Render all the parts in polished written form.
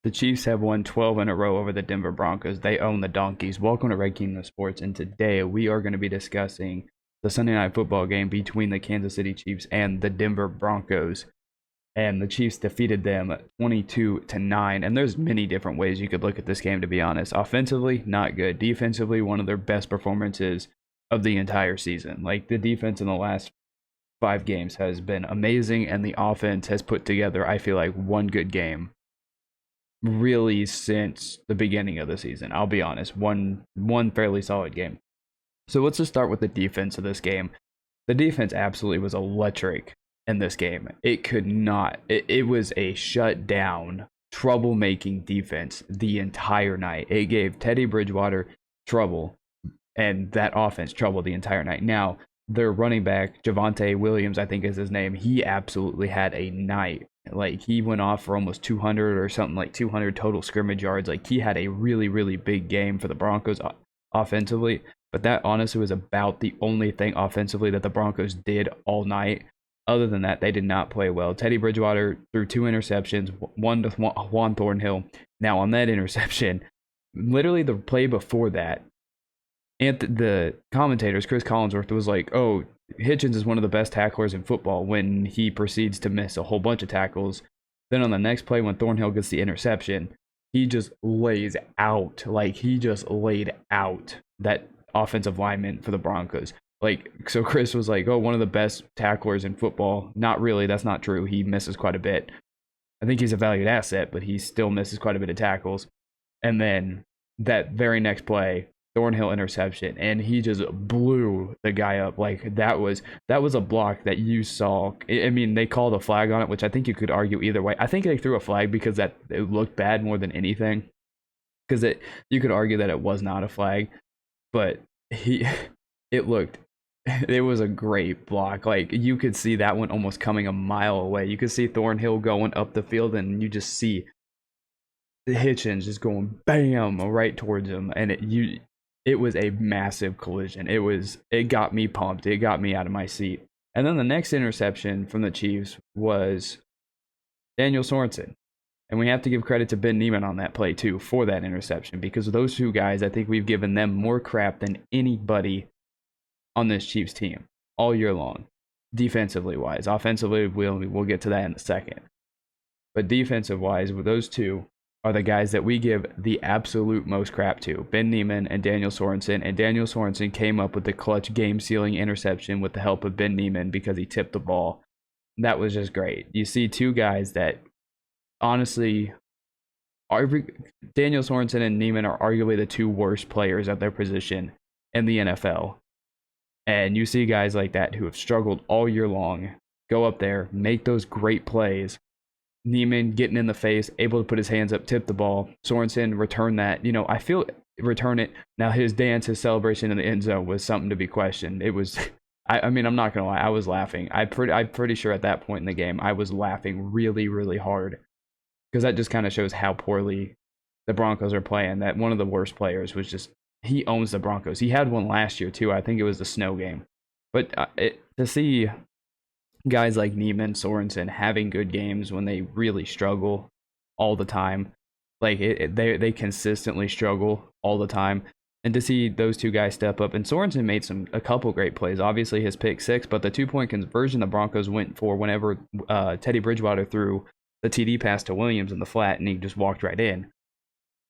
The Chiefs have won 12 in a row over the Denver Broncos. They own the Donkeys. Welcome to Red Kingdom Sports, and today we are going to be discussing the Sunday Night Football game between the Kansas City Chiefs and the Denver Broncos. And the Chiefs defeated them 22-9. And there's many different ways you could look at this game, to be honest. Offensively, not good. Defensively, one of their best performances of the entire season. Like, the defense in the last 5 games has been amazing, and the offense has put together, I feel like, one good game really since the beginning of the season. I'll be honest, one fairly solid game. So let's just start with the defense of this game. The defense absolutely was electric in this game. It was a shutdown, troublemaking defense the entire night. It gave Teddy Bridgewater trouble, and that offense trouble the entire night. Now, their running back, Javonte Williams, I think is his name, he absolutely had a night. Like, he went off for almost 200 or something, like 200 total scrimmage yards. Like, he had a really, really big game for the Broncos offensively. But that honestly was about the only thing offensively that the Broncos did all night. Other than that, they did not play well. Teddy Bridgewater threw 2 interceptions, one to Juan Thornhill. Now, on that interception, literally the play before that, and the commentators, Chris Collinsworth, was like, oh, Hitchens is one of the best tacklers in football, when he proceeds to miss a whole bunch of tackles. Then on the next play, when Thornhill gets the interception, he just lays out. Like, he just laid out that offensive lineman for the Broncos. Like, so Chris was like, oh, one of the best tacklers in football. Not really. That's not true. He misses quite a bit. I think he's a valued asset, but he still misses quite a bit of tackles. And then that very next play, Thornhill interception, and he just blew the guy up. Like, that was a block that you saw. I mean, they called a flag on it, which I think you could argue either way. I think they threw a flag because that it looked bad more than anything, because you could argue that it was not a flag, but it was a great block. Like, you could see that one almost coming a mile away. You could see Thornhill going up the field, and you just see Hitchens just going bam right towards him, and it was a massive collision. It got me pumped. It got me out of my seat. And then the next interception from the Chiefs was Daniel Sorensen. And we have to give credit to Ben Niemann on that play too for that interception, because those two guys, I think we've given them more crap than anybody on this Chiefs team all year long, defensively wise. Offensively, we'll get to that in a second. But defensive wise, with those two are the guys that we give the absolute most crap to, Ben Niemann and Daniel Sorensen. And Daniel Sorensen came up with the clutch game-sealing interception with the help of Ben Niemann because he tipped the ball. That was just great. You see two guys that, honestly, Daniel Sorensen and Niemann are arguably the 2 worst players at their position in the NFL. And you see guys like that who have struggled all year long go up there, make those great plays. Niemann getting in the face, able to put his hands up, tip the ball. Sorensen return that. I feel return it. Now, his dance, his celebration in the end zone was something to be questioned. It was, I mean, I'm not going to lie, I was laughing. I'm pretty sure at that point in the game, I was laughing really, really hard, because that just kind of shows how poorly the Broncos are playing. That one of the worst players was just, he owns the Broncos. He had one last year too. I think it was the snow game. But to see guys like Niemann, Sorensen having good games when they really struggle all the time, like they consistently struggle all the time, and to see those two guys step up, and Sorensen made a couple great plays. Obviously his pick 6, but the 2-point conversion the Broncos went for whenever Teddy Bridgewater threw the TD pass to Williams in the flat, and he just walked right in.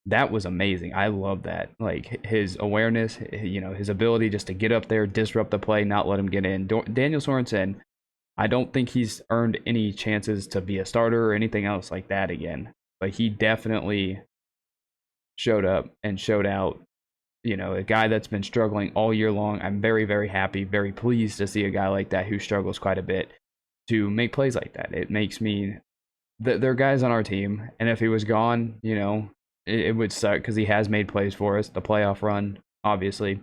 That was amazing. I love that. Like, his awareness, his ability just to get up there, disrupt the play, not let him get in. Daniel Sorensen, I don't think he's earned any chances to be a starter or anything else like that again. But he definitely showed up and showed out. A guy that's been struggling all year long. I'm very, very happy, very pleased to see a guy like that who struggles quite a bit to make plays like that. It makes me... There are guys on our team, and if he was gone, it would suck, because he has made plays for us. The playoff run, obviously.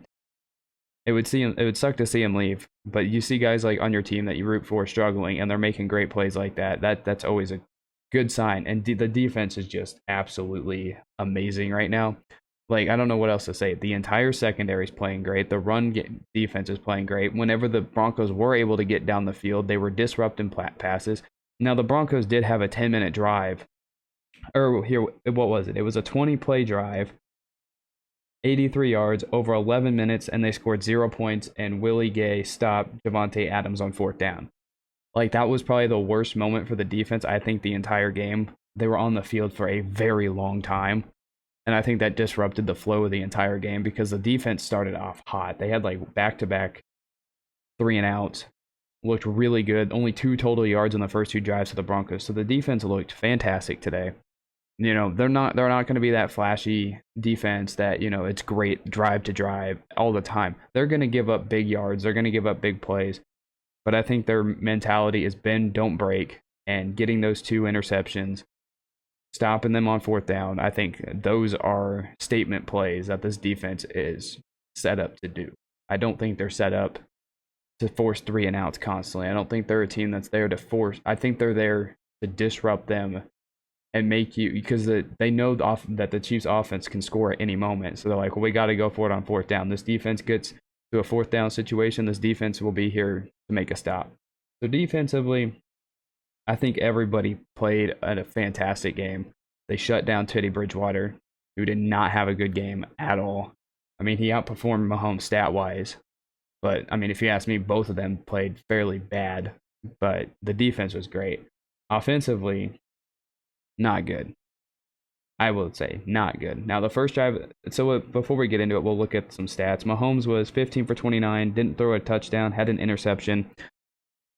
It would suck to see him leave, but you see guys like on your team that you root for struggling, and they're making great plays like that. That's always a good sign. And the defense is just absolutely amazing right now. Like, I don't know what else to say. The entire secondary is playing great. The run defense is playing great. Whenever the Broncos were able to get down the field, they were disrupting passes. Now, the Broncos did have a 10-minute drive Or here, what was it? It was a 20 play drive, 83 yards, over 11 minutes, and they scored 0 points. And Willie Gay stopped Javante Adams on fourth down. Like, that was probably the worst moment for the defense, I think, the entire game. They were on the field for a very long time. And I think that disrupted the flow of the entire game because the defense started off hot. They had like back to back 3-and-outs, looked really good. Only 2 total yards on the first 2 drives for the Broncos. So the defense looked fantastic today. You know, they're not going to be that flashy defense that, you know, it's great drive to drive all the time. They're going to give up big yards. They're going to give up big plays. But I think their mentality is bend, don't break, and getting those 2 interceptions, stopping them on fourth down. I think those are statement plays that this defense is set up to do. I don't think they're set up to force 3-and-outs constantly. I don't think they're a team that's there to force. I think they're there to disrupt them and make you, because they know that the Chiefs offense can score at any moment. So they're like, well, we got to go for it on fourth down. This defense gets to a fourth down situation. This defense will be here to make a stop. So defensively, I think everybody played a fantastic game. They shut down Teddy Bridgewater, who did not have a good game at all. I mean, he outperformed Mahomes stat-wise. But, I mean, if you ask me, both of them played fairly bad. But the defense was great. Offensively, not good. I will say, not good. Now, the first drive, so before we get into it, we'll look at some stats. Mahomes was 15 for 29, didn't throw a touchdown, had an interception,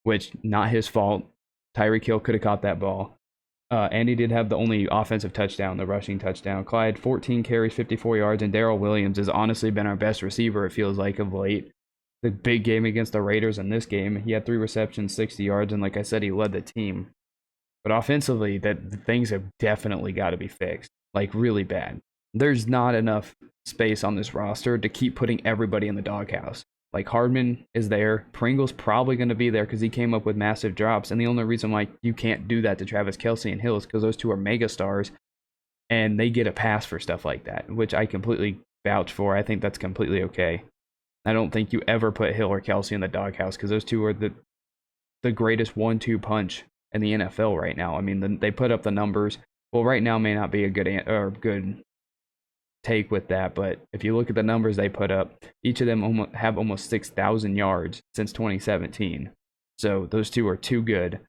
which, not his fault. Tyreek Hill could have caught that ball. And he did have the only offensive touchdown, the rushing touchdown. Clyde, 14 carries, 54 yards, and Darrell Williams has honestly been our best receiver, it feels like, of late. The big game against the Raiders in this game, he had 3 receptions, 60 yards, and like I said, he led the team. But offensively, things have definitely got to be fixed, like really bad. There's not enough space on this roster to keep putting everybody in the doghouse. Like, Hardman is there. Pringle's probably going to be there because he came up with massive drops. And the only reason why you can't do that to Travis Kelce and Hill is because those two are mega stars, and they get a pass for stuff like that, which I completely vouch for. I think that's completely okay. I don't think you ever put Hill or Kelce in the doghouse because those two are the greatest 1-2 punch in the NFL right now. I mean, they put up the numbers. Well, right now may not be a good take with that, but if you look at the numbers they put up, each of them have almost 6,000 yards since 2017. So those two are too good.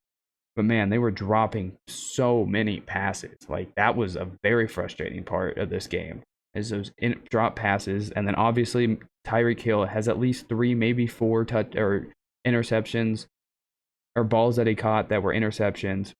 But man, they were dropping so many passes. Like, that was a very frustrating part of this game, is those drop passes. And then obviously Tyreek Hill has at least 3, maybe 4 interceptions or balls that he caught that were interceptions.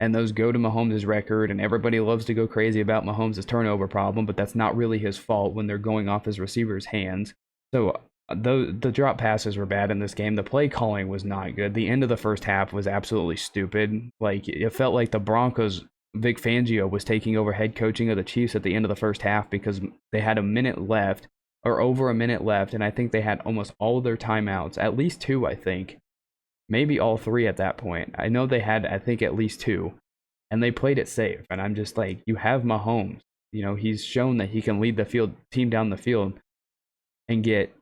And those go to Mahomes' record, and everybody loves to go crazy about Mahomes' turnover problem, but that's not really his fault when they're going off his receivers' hands. So the drop passes were bad in this game. The play calling was not good. The end of the first half was absolutely stupid. Like, it felt like the Broncos, Vic Fangio was taking over head coaching of the Chiefs at the end of the first half because they had a minute left, or over a minute left, and I think they had almost all of their timeouts, at least 2, I think. Maybe all 3 at that point. I know they had, I think, at least 2. And they played it safe. And I'm just like, you have Mahomes. You know, he's shown that he can lead the team down the field and get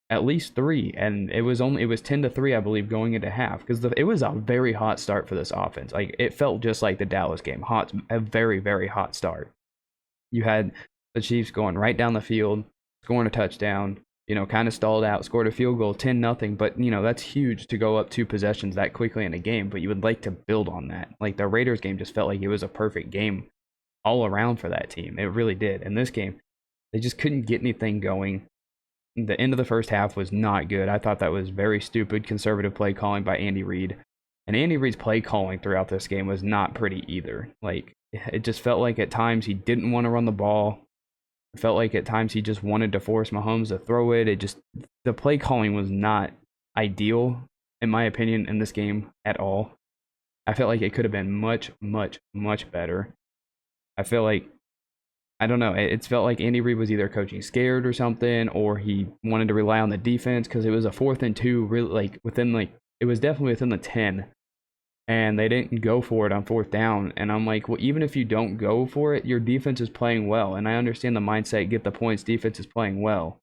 at least 3. And it was 10-3, I believe, going into half. Because it was a very hot start for this offense. Like, it felt just like the Dallas game. A very, very hot start. You had the Chiefs going right down the field, scoring a touchdown, you know, kind of stalled out, scored a field goal, 10-0. But, you know, that's huge to go up 2 possessions that quickly in a game. But you would like to build on that. Like, the Raiders game just felt like it was a perfect game all around for that team. It really did. In this game, they just couldn't get anything going. The end of the first half was not good. I thought that was very stupid, conservative play calling by Andy Reid. And Andy Reid's play calling throughout this game was not pretty either. Like, it just felt like at times he didn't want to run the ball. It felt like at times he just wanted to force Mahomes to throw it. The play calling was not ideal, in my opinion, in this game at all. I felt like it could have been much, much, much better. I feel like, I don't know, it felt like Andy Reid was either coaching scared or something, or he wanted to rely on the defense because it was a 4th and 2, really, it was definitely within the 10. And they didn't go for it on 4th down. And I'm like, well, even if you don't go for it, your defense is playing well. And I understand the mindset, get the points, defense is playing well.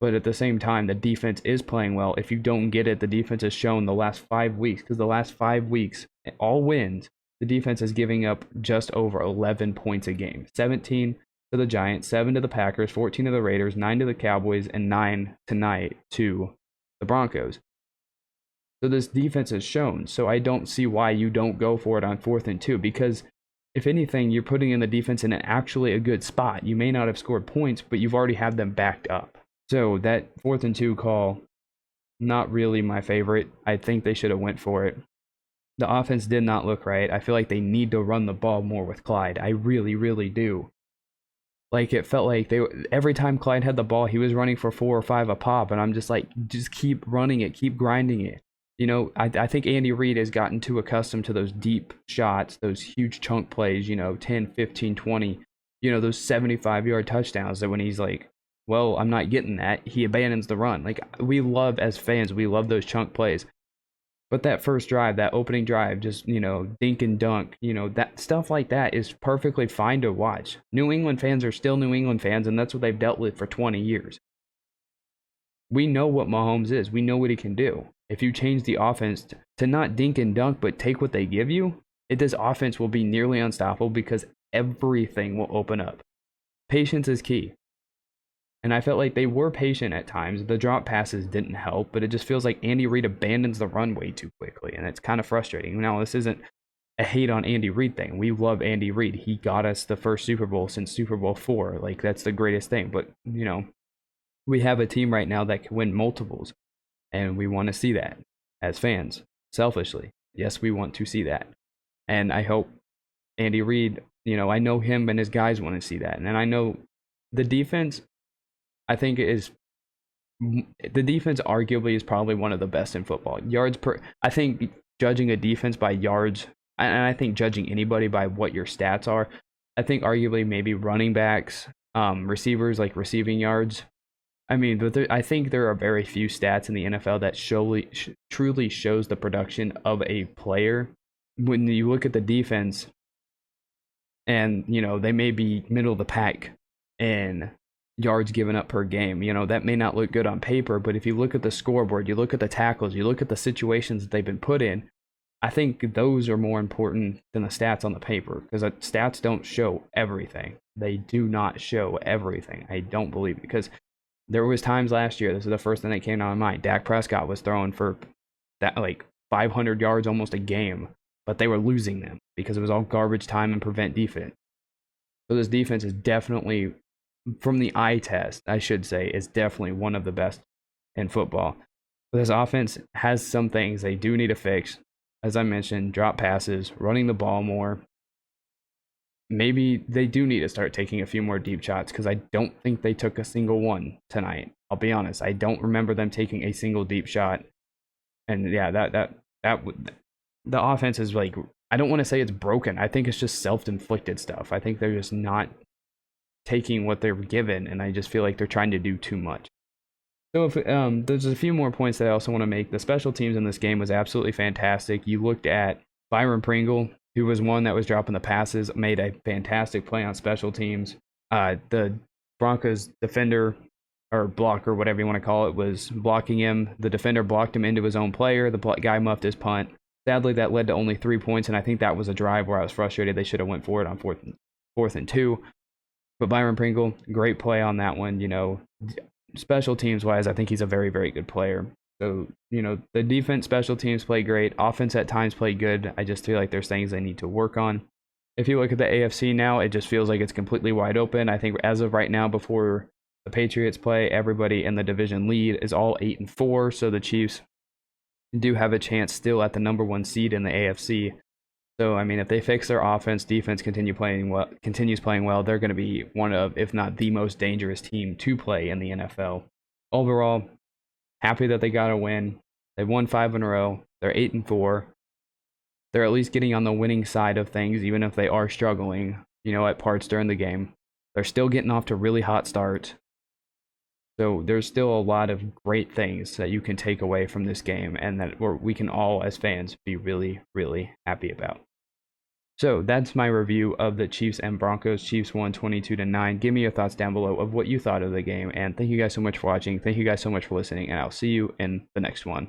But at the same time, the defense is playing well. If you don't get it, the defense has shown the last 5 weeks. Because the last 5 weeks, all wins, the defense is giving up just over 11 points a game. 17 to the Giants, 7 to the Packers, 14 to the Raiders, 9 to the Cowboys, and 9 tonight to the Broncos. So this defense has shown. So I don't see why you don't go for it on 4th and 2, because if anything, you're putting in the defense in actually a good spot. You may not have scored points, but you've already had them backed up. So that 4th and 2 call, not really my favorite. I think they should have went for it. The offense did not look right. I feel like they need to run the ball more with Clyde. I really, really do. Like, it felt like every time Clyde had the ball, he was running for 4 or 5 a pop, and I'm just like, just keep running it, keep grinding it. You know, I think Andy Reid has gotten too accustomed to those deep shots, those huge chunk plays, 10, 15, 20, those 75-yard touchdowns that when he's like, well, I'm not getting that, he abandons the run. Like, we love, as fans, we love those chunk plays. But that first drive, that opening drive, just, dink and dunk, that stuff like that is perfectly fine to watch. New England fans are still New England fans, and that's what they've dealt with for 20 years. We know what Mahomes is. We know what he can do. If you change the offense to not dink and dunk, but take what they give you, this offense will be nearly unstoppable because everything will open up. Patience is key. And I felt like they were patient at times. The drop passes didn't help, but it just feels like Andy Reid abandons the run way too quickly, and it's kind of frustrating. Now, this isn't a hate on Andy Reid thing. We love Andy Reid. He got us the first Super Bowl since Super Bowl IV. Like, that's the greatest thing. But, we have a team right now that can win multiples. And we want to see that as fans, selfishly. Yes, we want to see that. And I hope Andy Reid, I know him and his guys want to see that. And I know the defense, I think the defense arguably is probably one of the best in football. I think judging a defense by yards, and I think judging anybody by what your stats are, I think arguably maybe running backs, receivers, like receiving yards. I mean, but I think there are very few stats in the NFL that truly shows the production of a player. When you look at the defense, and they may be middle of the pack in yards given up per game. That may not look good on paper, but if you look at the scoreboard, you look at the tackles, you look at the situations that they've been put in, I think those are more important than the stats on the paper, because stats don't show everything. They do not show everything. I don't believe, because there was times last year, this is the first thing that came to my mind, Dak Prescott was throwing for that like 500 yards almost a game, but they were losing them because it was all garbage time and prevent defense. So this defense is definitely, from the eye test, I should say, is definitely one of the best in football. But this offense has some things they do need to fix. As I mentioned, drop passes, running the ball more. Maybe they do need to start taking a few more deep shots, because I don't think they took a single one tonight. I'll be honest. I don't remember them taking a single deep shot. And yeah, the offense is like, I don't want to say it's broken. I think it's just self-inflicted stuff. I think they're just not taking what they're given, and I just feel like they're trying to do too much. So if there's a few more points that I also want to make. The special teams in this game was absolutely fantastic. You looked at Byron Pringle, who was one that was dropping the passes, made a fantastic play on special teams. The Broncos defender, or blocker, whatever you want to call it, was blocking him. The defender blocked him into his own player. The guy muffed his punt. Sadly, that led to only 3 points, and I think that was a drive where I was frustrated. They should have went for it on 4th and 2. But Byron Pringle, great play on that one. Special teams wise, I think he's a very, very good player. So, the defense, special teams play great. Offense at times play good. I just feel like there's things they need to work on. If you look at the AFC now, it just feels like it's completely wide open. I think as of right now, before the Patriots play, everybody in the division lead is all 8-4. So the Chiefs do have a chance still at the number 1 seed in the AFC. So, I mean, if they fix their offense, defense continues playing well, they're going to be one of, if not the most dangerous team to play in the NFL. Overall, happy that they got a win. They won 5 in a row. They're 8-4. They're at least getting on the winning side of things, even if they are struggling, at parts during the game. They're still getting off to really hot starts. So there's still a lot of great things that you can take away from this game, and that we can all, as fans, be really, really happy about. So that's my review of the Chiefs and Broncos. Chiefs won 22-9. Give me your thoughts down below of what you thought of the game. And thank you guys so much for watching. Thank you guys so much for listening. And I'll see you in the next one.